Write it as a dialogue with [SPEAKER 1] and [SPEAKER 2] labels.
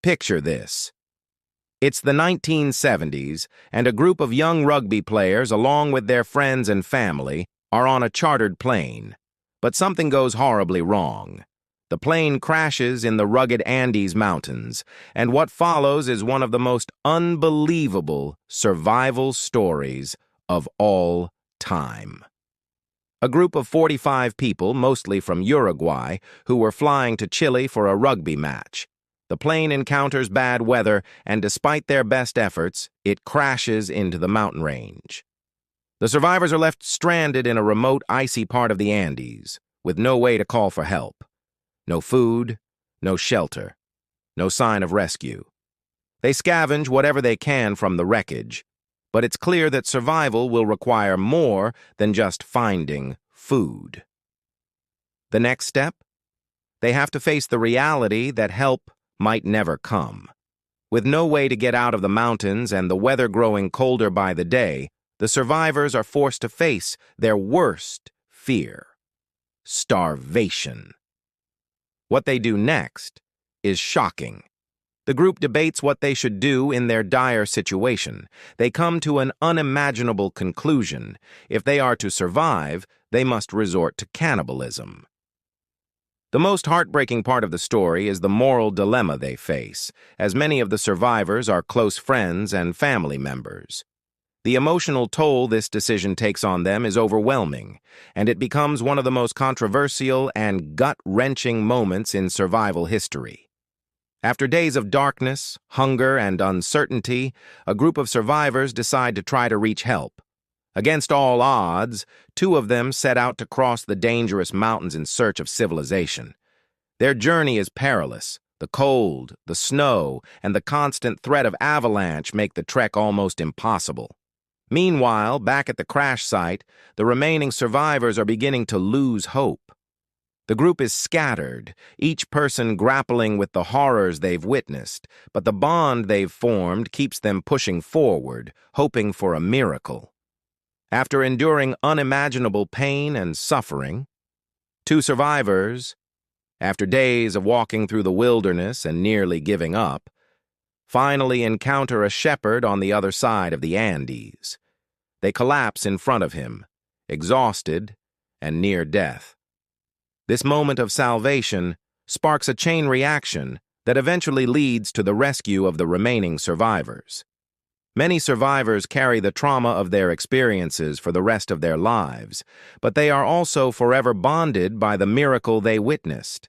[SPEAKER 1] Picture this. It's the 1970s, and a group of young rugby players, along with their friends and family, are on a chartered plane. But something goes horribly wrong. The plane crashes in the rugged Andes Mountains, and what follows is one of the most unbelievable survival stories of all time. A group of 45 people, mostly from Uruguay, who were flying to Chile for a rugby match. The plane encounters bad weather, and despite their best efforts, it crashes into the mountain range. The survivors are left stranded in a remote, icy part of the Andes, with no way to call for help. No food, no shelter, no sign of rescue. They scavenge whatever they can from the wreckage, but it's clear that survival will require more than just finding food. The next step? They have to face the reality that help might never come. With no way to get out of the mountains and the weather growing colder by the day, the survivors are forced to face their worst fear: starvation. What they do next is shocking. The group debates what they should do in their dire situation. They come to an unimaginable conclusion. If they are to survive, they must resort to cannibalism. The most heartbreaking part of the story is the moral dilemma they face, as many of the survivors are close friends and family members. The emotional toll this decision takes on them is overwhelming, and it becomes one of the most controversial and gut-wrenching moments in survival history. After days of darkness, hunger, and uncertainty, a group of survivors decide to try to reach help. Against all odds, 2 of them set out to cross the dangerous mountains in search of civilization. Their journey is perilous. The cold, the snow, and the constant threat of avalanche make the trek almost impossible. Meanwhile, back at the crash site, the remaining survivors are beginning to lose hope. The group is scattered, each person grappling with the horrors they've witnessed, but the bond they've formed keeps them pushing forward, hoping for a miracle. After enduring unimaginable pain and suffering, 2 survivors, after days of walking through the wilderness and nearly giving up, finally encounter a shepherd on the other side of the Andes. They collapse in front of him, exhausted and near death. This moment of salvation sparks a chain reaction that eventually leads to the rescue of the remaining survivors. Many survivors carry the trauma of their experiences for the rest of their lives, but they are also forever bonded by the miracle they witnessed.